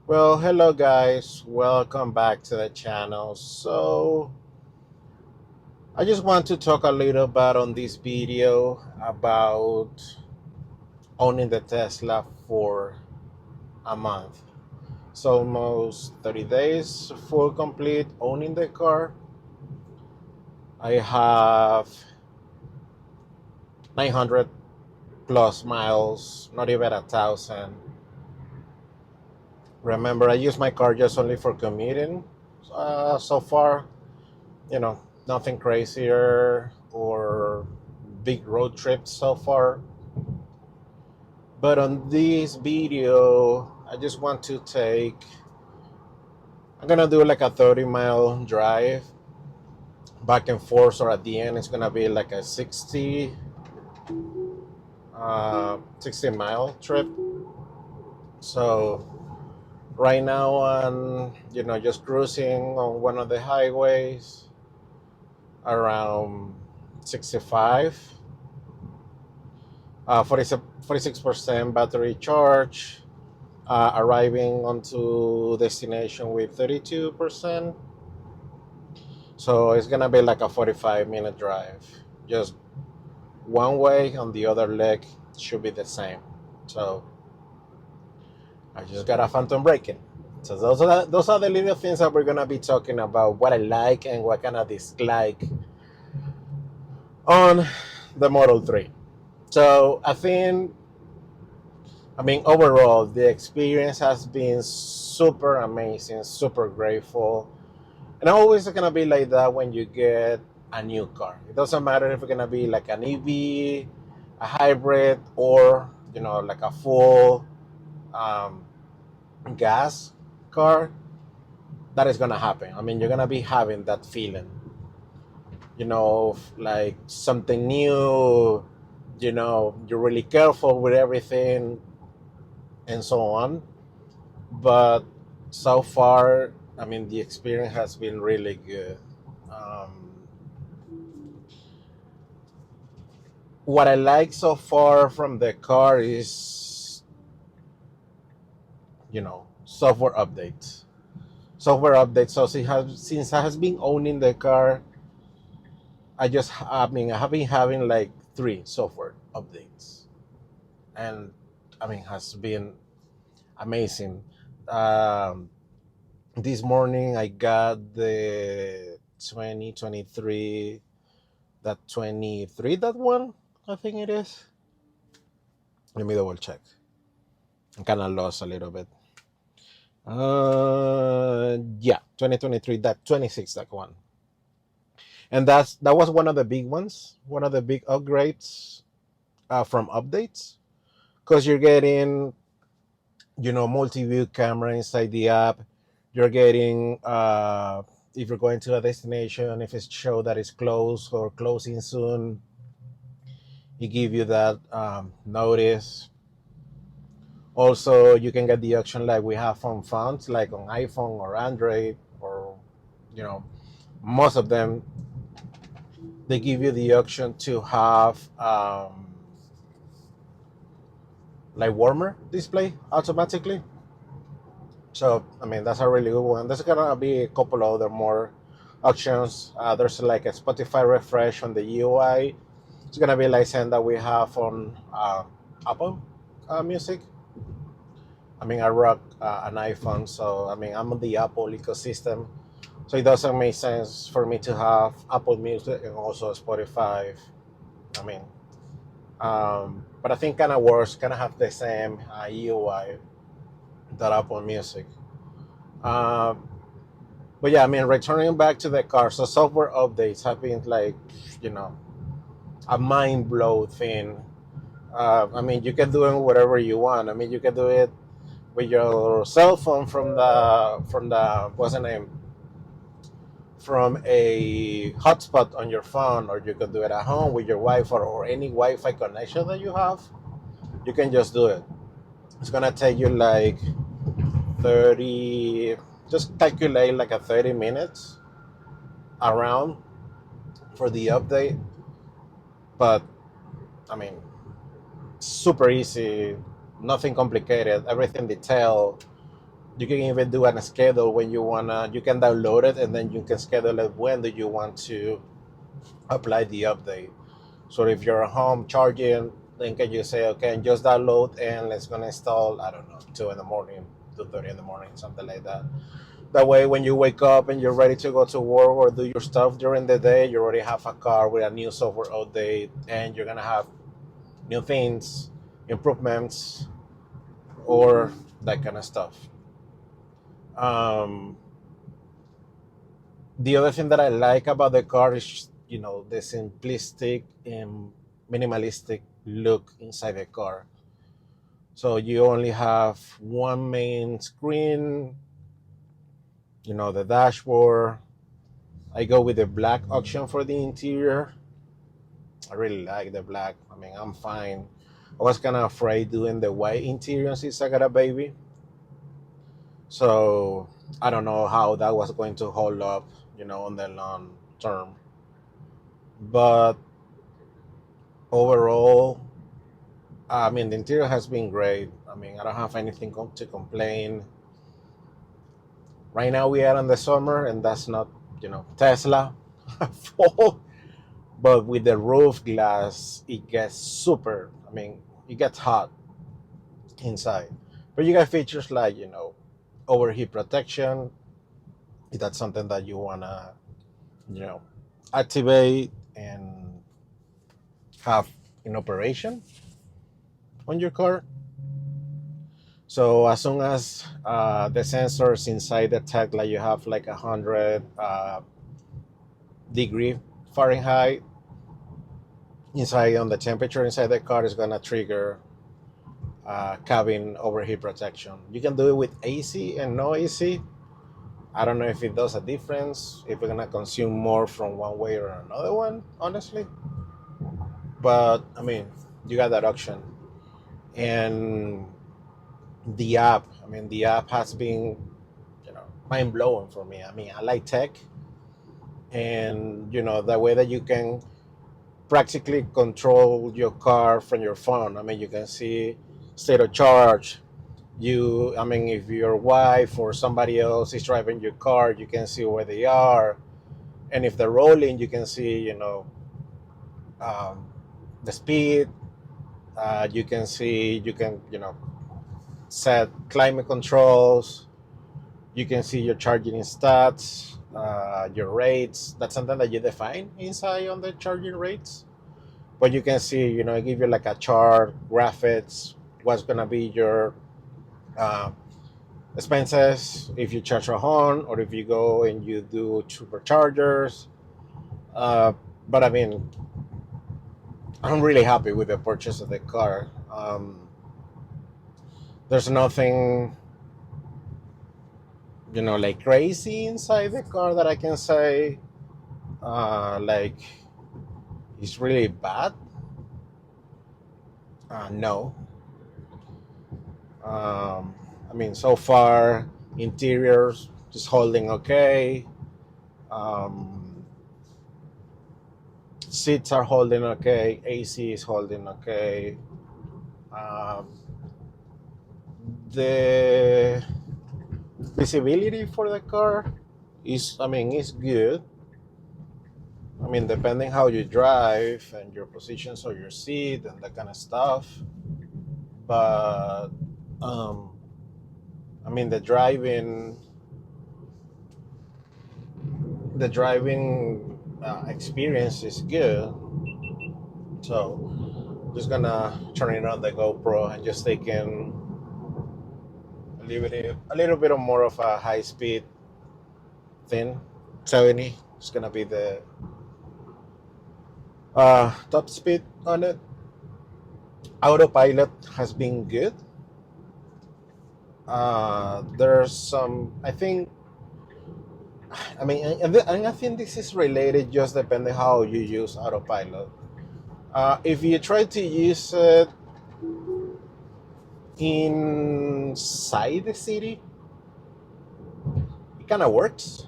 Well, hello guys, welcome back to the channel. I just want to talk a little bit on this video about owning the Tesla for a month. So almost 30 days full complete owning the car. I have 900 plus miles, not even 1,000. Remember, I use my car just only for commuting so far. You know, nothing crazier or big road trips so far. But on this video, I just want to I'm gonna do like a 30-mile drive back and forth, or at the end, it's gonna be like a 60-mile trip. So right now, I'm just cruising on one of the highways around 65. 46% battery charge, arriving onto destination with 32%. So it's gonna be like a 45-minute drive. Just one way, on the other leg should be the same. So I just got a phantom braking. So those are the little things that we're gonna be talking about. What I like and what kind of dislike on the Model 3. So overall, the experience has been super amazing, super grateful. And always going to be like that when you get a new car. It doesn't matter if it's going to be like an EV, a hybrid, or, like a full um, gas car. That is going to happen. You're going to be having that feeling, like something new, you're really careful with everything and so on. But so far, the experience has been really good. What I like so far from the car is, software updates. Software updates. So since I has been owning the car, I have been having like 3 software updates, and has been amazing. Um, this morning I got the 2023 that 23 that one, I think it is. Let me double check. I'm kind of lost a little bit. Yeah, 2023 that 26 that one. And that was one of the big ones, one of the big upgrades from updates, because you're getting, multi-view camera inside the app. You're getting, if you're going to a destination, if it's show that it's closed or closing soon, it give you that notice. Also, you can get the option like we have on phones, like on iPhone or Android, or most of them. They give you the option to have like warmer display automatically. So that's a really good one. There's gonna be a couple other more options. There's like a Spotify refresh on the UI. It's gonna be like saying that we have on Apple Music. I rock an iPhone, so I'm on the Apple ecosystem. So it doesn't make sense for me to have Apple Music and also Spotify. I mean, but I think kind of works, kind of have the same UI that Apple Music. But yeah, returning back to the car, so software updates have been like, you know, a mind blow thing. You can do it whatever you want. You can do it with your cell phone from the what's the name, from a hotspot on your phone, or you can do it at home with your Wi-Fi or any Wi-Fi connection that you have. You can just do it. It's gonna take you like 30. Just calculate like a 30 minutes around for the update. But I mean, super easy, nothing complicated, everything detailed. You can even do a schedule when you wanna. You can download it and then you can schedule it when do you want to apply the update. So if you're at home charging, then can you say, okay, just download and it's gonna install. I don't know, 2 in the morning, 2:30 in the morning, something like that. That way, when you wake up and you're ready to go to work or do your stuff during the day, you already have a car with a new software update, and you're gonna have new things, improvements, or that kind of stuff. Um, the other thing that I like about the car is, the simplistic and minimalistic look inside the car. So you only have one main screen, the dashboard. I go with the black option for the interior. I really like the black. I mean, I'm fine. I was kind of afraid doing the white interior since I got a baby. So I don't know how that was going to hold up, on the long term. But overall, I mean, the interior has been great. I mean, I don't have anything to complain. Right now we are in the summer, and that's not, Tesla fault. But with the roof glass, it gets super. I mean, it gets hot inside. But you got features like, overheat protection. If that's something that you wanna, you know, activate and have in operation on your car. So as soon as the sensors inside detect like you have like 100 degree Fahrenheit inside on the temperature inside the car is gonna trigger cabin overheat protection. You can do it with AC and no AC. I don't know if it does a difference, if we're gonna consume more from one way or another one, honestly. But I mean, you got that option. And the app has been, mind blowing for me. I mean, I like tech, and the way that you can practically control your car from your phone. I mean, you can see state of charge. I mean, if your wife or somebody else is driving your car, you can see where they are, and if they're rolling, you can see, um, the speed. You can set climate controls. You can see your charging stats, your rates. That's something that you define inside on the charging rates. But you can see, give you like a chart, graphics, what's gonna be your uh, expenses if you charge a home or if you go and you do superchargers. Uh, but I mean, I'm really happy with the purchase of the car. There's nothing, like crazy inside the car that I can say, like, it's really bad. No. I mean, so far, interiors just holding okay. Um, Seats are holding okay. AC is holding okay. Um, the visibility for the car is good. I mean, depending how you drive and your positions on your seat and that kind of stuff. But um, I mean, the driving experience is good. So just gonna turn it on the GoPro and just taking a little bit of more of a high speed thing. 70 is gonna be the top speed on it. Autopilot has been good. There's some, I think. I mean, and I think this is related just depending how you use autopilot. If you try to use it inside the city, it kind of works.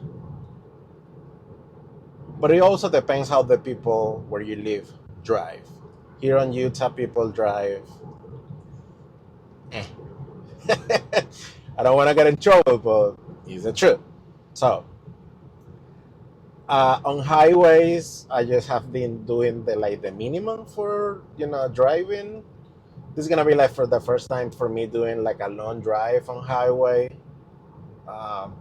But it also depends how the people where you live drive. Here on Utah, people drive. Eh. I don't want to get in trouble, but it's the truth. So on highways, I just have been doing the minimum for driving. This is gonna be like for the first time for me doing like a long drive on highway. Um,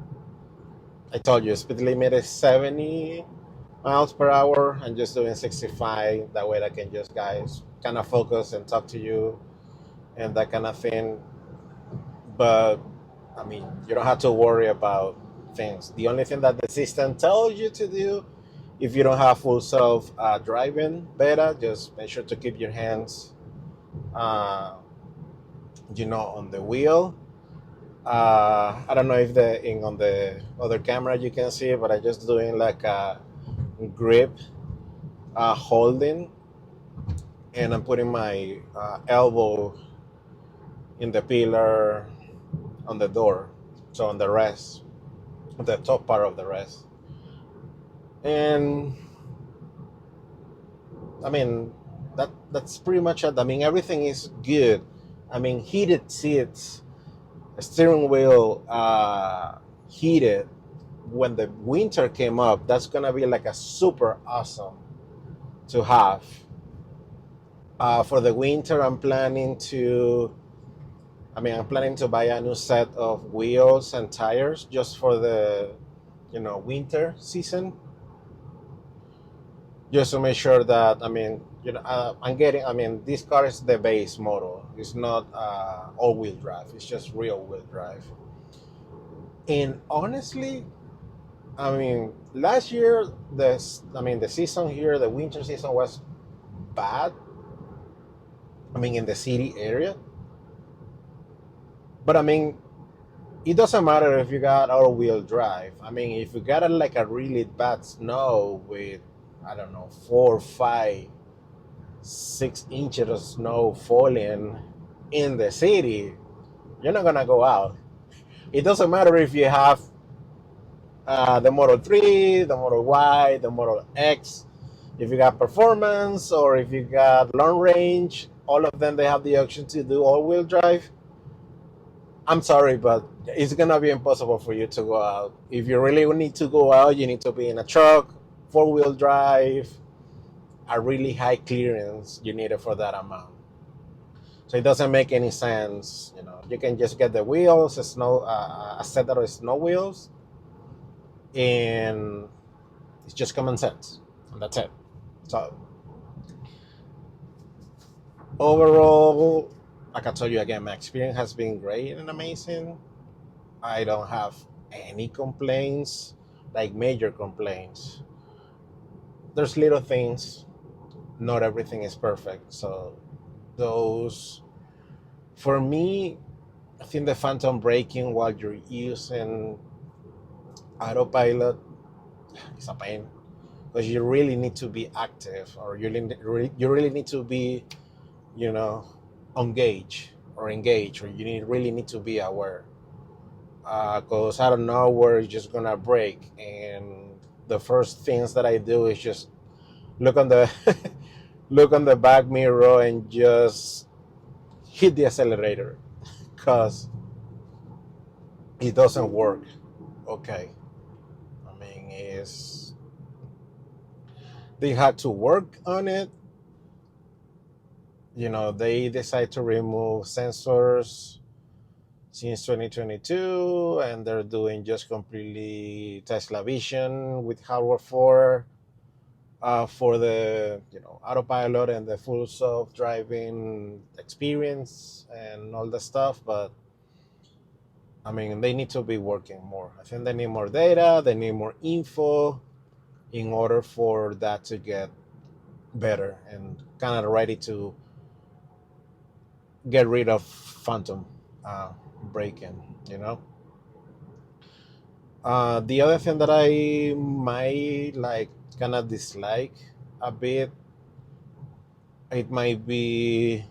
I told you speed limit is 70 miles per hour. I'm just doing 65. That way I can just guys kind of focus and talk to you and that kind of thing. But I mean, you don't have to worry about things. The only thing that the system tells you to do, if you don't have full self driving beta, just make sure to keep your hands, uh, on the wheel. I don't know if on the other camera you can see, but I just doing like a grip holding, and I'm putting my elbow in the pillar on the door, so on the rest, the top part of the rest. And I mean that's pretty much it. I mean everything is good. I mean heated seats, steering wheel heated. When the winter came up, that's gonna be like a super awesome to have. For the winter, I'm planning to buy a new set of wheels and tires just for the, winter season, just to make sure that, this car is the base model. It's not all-wheel drive. It's just rear-wheel drive. And honestly, last year, the season here, the winter season was bad. In the city area. But it doesn't matter if you got all-wheel drive. If you got like a really bad snow with, I don't know, 4, 5, 6 inches of snow falling in the city, you're not gonna go out. It doesn't matter if you have the Model 3, the Model Y, the Model X, if you got performance or if you got long range, all of them, they have the option to do all-wheel drive. I'm sorry, but it's gonna be impossible for you to go out. If you really need to go out, you need to be in a truck, 4-wheel drive, a really high clearance. You need it for that amount. So it doesn't make any sense. You can just get the wheels, a set of snow wheels, and it's just common sense, and that's it. So overall, like I told you again, my experience has been great and amazing. I don't have any complaints, like major complaints. There's little things. Not everything is perfect. So those, for me, I think the phantom braking while you're using autopilot is a pain, because you really need to be active, or you really need to be, engaged, or you really need to be aware. Because I don't know where it's just gonna break, and the first things that I do is just look on the look on the back mirror and just hit the accelerator, because it doesn't work. Okay, is they had to work on it. They decide to remove sensors since 2022, and they're doing just completely Tesla Vision with hardware for the autopilot and the full self-driving experience and all the stuff. But they need to be working more. I think they need more data, they need more info in order for that to get better and kind of ready to get rid of phantom braking. The other thing that I might kind of dislike a bit, it might be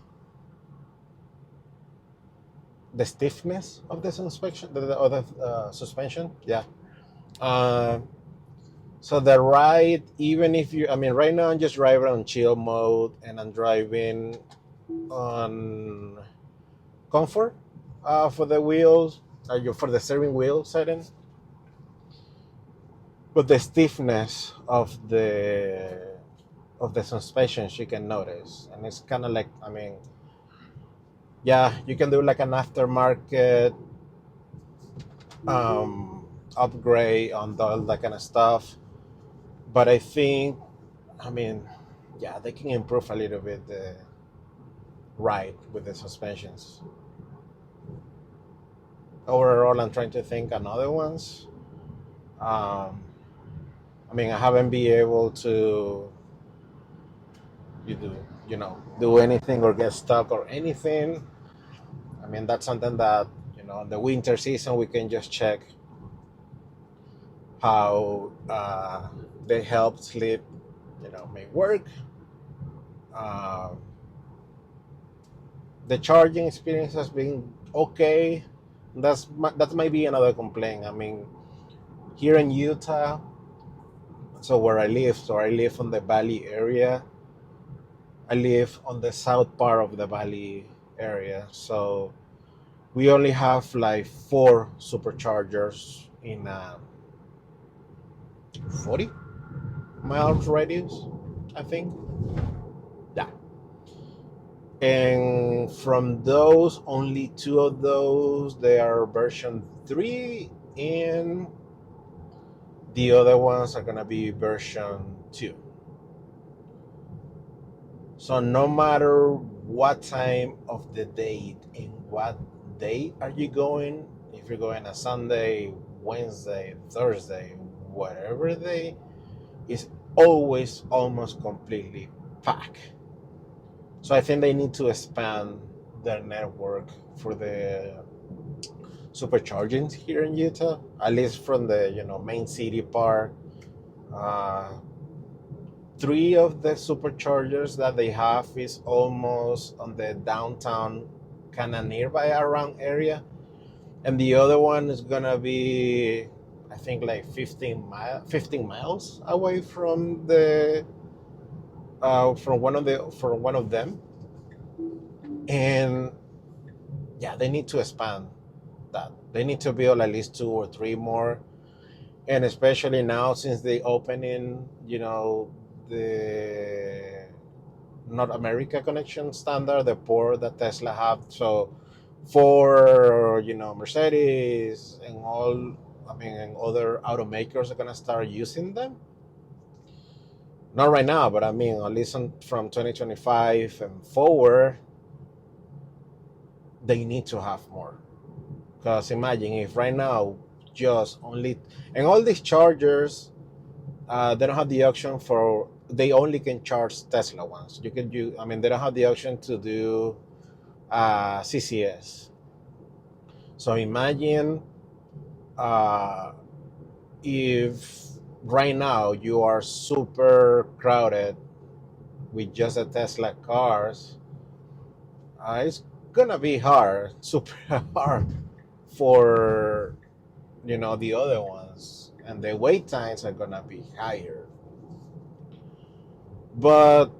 the stiffness of the suspension, suspension. Yeah. So the ride, even if you, right now I'm just driving on chill mode, and I'm driving on comfort for the wheels. for the steering wheel setting, but the stiffness of the suspensions you can notice, and it's kind of like, I mean, yeah, you can do like an aftermarket um, upgrade on all that kind of stuff, but I think, I mean, yeah, they can improve a little bit the ride with the suspensions. Overall, I'm trying to think another ones. Um, I mean, I haven't been able to you do do anything or get stuck or anything. I mean, that's something that in the winter season we can just check how they help sleep, may work. Uh, the charging experience has been okay. That might be another complaint. I mean, here in Utah, so I live on the valley area. I live on the south part of the valley area, so we only have like four superchargers in a 40 miles radius, I think. Yeah. And from those, only two of those, they are version 3, and the other ones are going to be version 2. So no matter what time of the day and what day are you going, if you're going a Sunday, Wednesday, Thursday, whatever day, is always almost completely packed. So I think they need to expand their network for the supercharging here in Utah, at least from the main city part. Uh, Three of the superchargers that they have is almost on the downtown, kind of nearby around area, and the other one is gonna be, I think, like 15 miles away from the from one of them, and yeah, they need to expand that. They need to build at least two or three more, and especially now since they opening, the North America connection standard, the port that Tesla have. So for Mercedes and all, I mean, and other automakers are gonna start using them. Not right now, but I mean, at least from 2025 and forward, they need to have more. Because imagine if right now just only, and all these chargers, they don't have the option for, they only can charge Tesla ones. I mean, they don't have the option to do CCS. So imagine if right now you are super crowded with just the Tesla cars, it's gonna be hard, super hard for the other ones, and the wait times are gonna be higher. But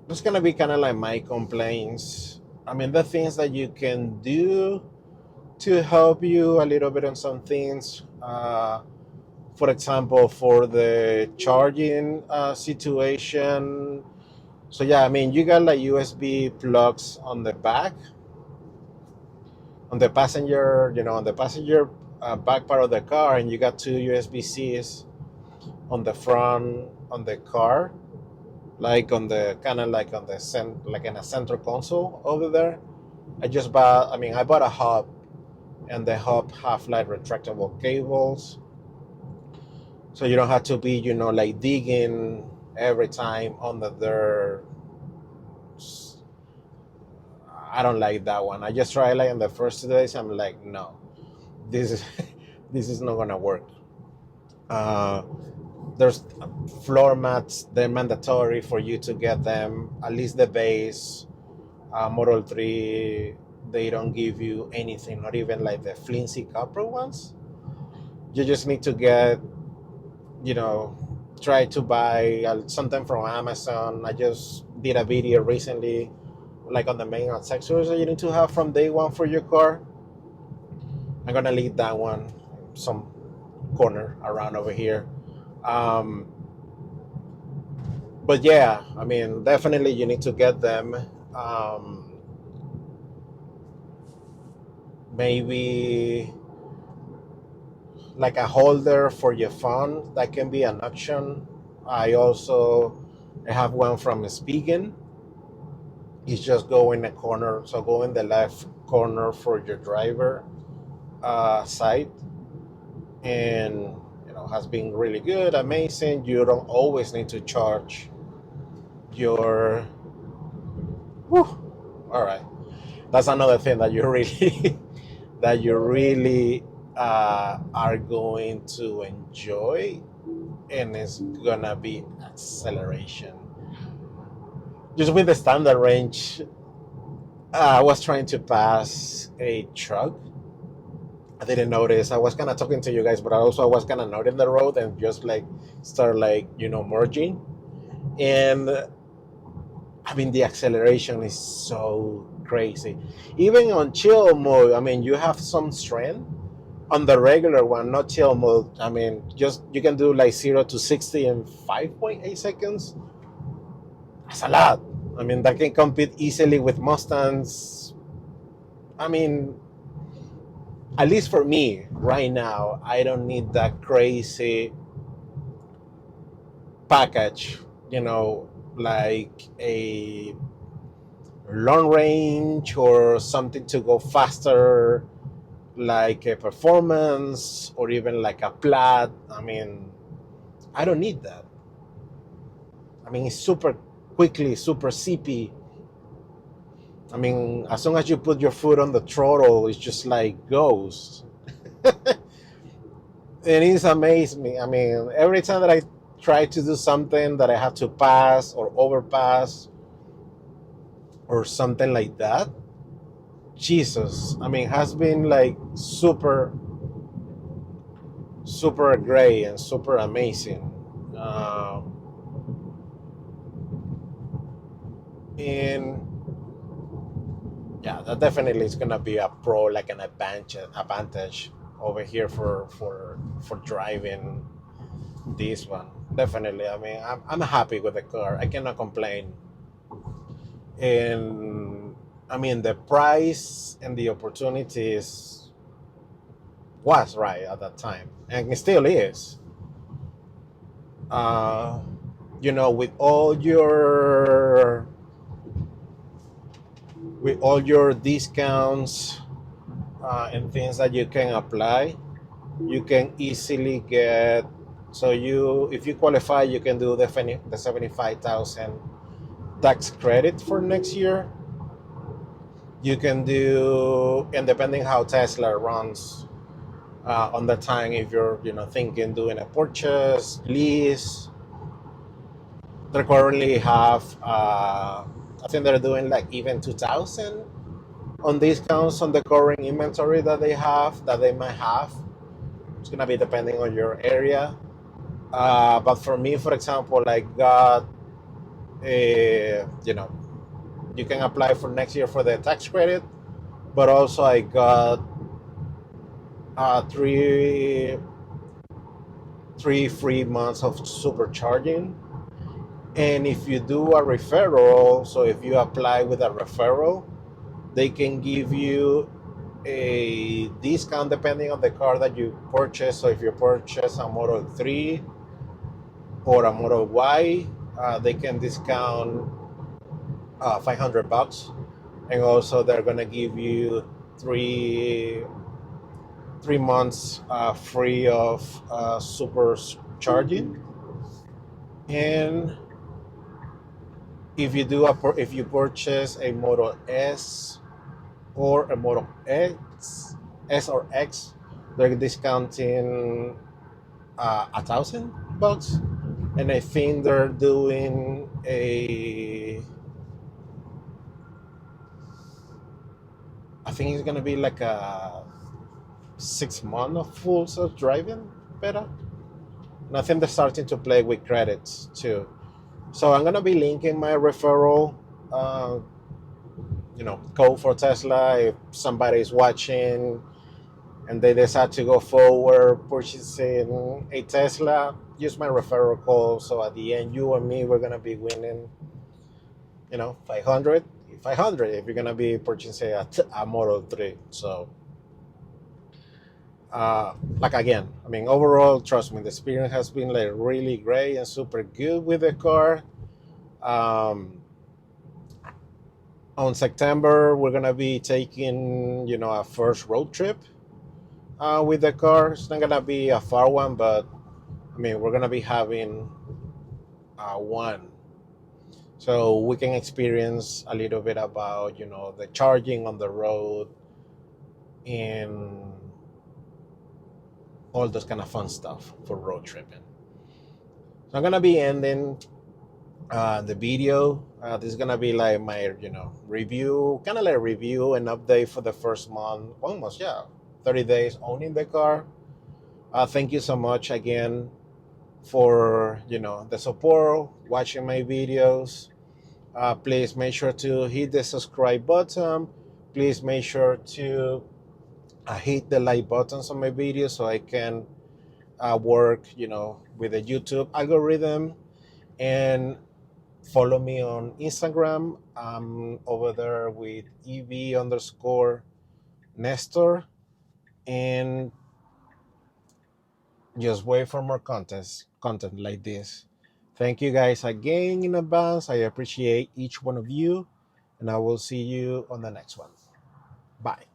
that's gonna be kind of like my complaints. I mean, the things that you can do to help you a little bit on some things. For example, for the charging situation. So yeah, I mean, you got like USB plugs on the back, on the passenger, back part of the car, and you got two USB-Cs on the front on the car, like on the kind of like on the like in a center console over there. I bought a hub, and the hub have like retractable cables, so you don't have to be like digging every time under there. I don't like that one. I just tried like in the first 2 days. I'm like, no, this is this is not gonna work. Uh, there's floor mats. They're mandatory for you to get them. At least the base. Model 3, they don't give you anything, not even like the flimsy copper ones. You just need to get, try to buy something from Amazon. I just did a video recently, like on the main accessories that you need to have from day one for your car. I'm gonna leave that one some corner around over here. Um, but yeah, I mean, definitely you need to get them. Um, Maybe like a holder for your phone, that can be an option. I have one from Spigen. It's just go in the corner, so go in the left corner for your driver side, and has been really good, amazing. You don't always need to charge your. Whew, all right, that's another thing that you really that you really are going to enjoy, and it's gonna be acceleration. Just with the standard range, I was trying to pass a truck. I didn't notice. I was kind of talking to you guys, but I was kind of not in the road and just like start like merging. And I mean, the acceleration is so crazy. Even on chill mode, I mean, you have some strength. On the regular one, not chill mode, I mean, just you can do like 0 to 60 in 5.8 seconds. That's a lot. I mean, that can compete easily with Mustangs. I mean, at least for me right now, I don't need that crazy package, like a long range or something to go faster, like a performance or even like a plat. I mean, I don't need that. I mean, it's super quickly, super CP. I mean, as long as you put your foot on the throttle, it's just like goes. And it's amazed me. I mean, every time that I try to do something that I have to pass or overpass or something like that, Jesus, I mean, has been like super, super great and super amazing. And yeah, that definitely is gonna be a pro, like an advantage over here for driving this one. Definitely. I mean, I'm happy with the car. I cannot complain. And I mean, the price and the opportunities was right at that time, and it still is. Uh, with all your discounts and things that you can apply, you can easily get. So if you qualify, you can do the 75,000 tax credit for next year. You can do, and depending how Tesla runs on the time, if you're thinking doing a purchase lease, they currently have. I think they're doing like even 2,000 on discounts on the current inventory that they might have. It's gonna be depending on your area. But for me, for example, I got a, you can apply for next year for the tax credit, but also I got three free months of supercharging. And if you do a referral, so if you apply with a referral, they can give you a discount depending on the car that you purchase. So if you purchase a Model 3 or a Model Y, they can discount $500, and also they're gonna give you three months free of super charging. And if you purchase a Model S or a Model S or X, they're discounting $1,000, and I think they're doing I think it's gonna be like a 6 month of full self driving beta. And I think they're starting to play with credits too. So I'm gonna be linking my referral, code for Tesla. If somebody's watching and they decide to go forward purchasing a Tesla, use my referral code. So at the end, you and me, we're gonna be winning, 500 if you're gonna be purchasing a Model 3. So like again, I mean, overall, trust me, the experience has been like really great and super good with the car. On September, we're gonna be taking, a first road trip with the car. It's not gonna be a far one, but I mean, we're gonna be having one, so we can experience a little bit about, the charging on the road and all those kind of fun stuff for road tripping. So I'm gonna be ending the video. This is gonna be like my, review, kind of like review and update for the first month, almost, 30 days owning the car. Thank you so much again for, the support, watching my videos. Please make sure to hit the subscribe button. Please make sure to hit the like buttons on my videos so I can work, with the YouTube algorithm. And follow me on Instagram. I'm over there with EV_Nestor. And just wait for more content like this. Thank you guys again in advance. I appreciate each one of you. And I will see you on the next one. Bye.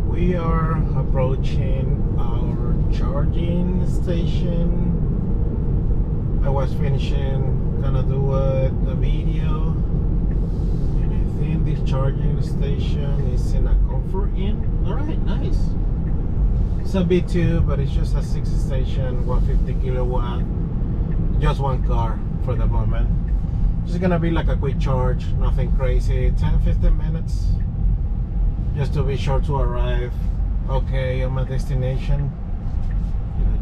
We are approaching our charging station. I was finishing gonna do a video, and I think this charging station is in a Comfort Inn. Alright, nice. It's a B2, but it's just a 60 station, 150 kilowatt, just one car for the moment. Just gonna be like a quick charge, nothing crazy, 10-15 minutes. Just to be sure to arrive okay on my destination.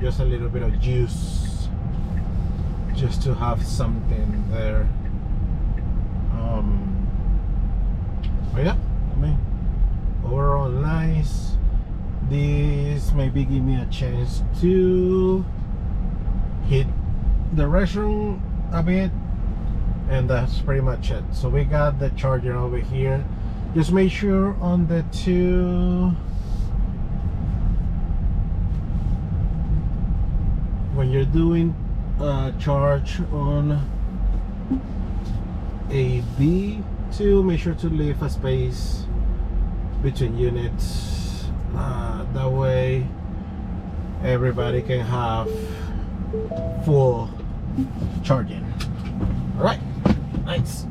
Just a little bit of juice, just to have something there. But yeah, I mean, overall nice. This maybe give me a chance to hit the restroom a bit, and that's pretty much it. So we got the charger over here. Just make sure on the two, when you're doing a charge on a B2, make sure to leave a space between units. That way everybody can have full charging. All right, nice.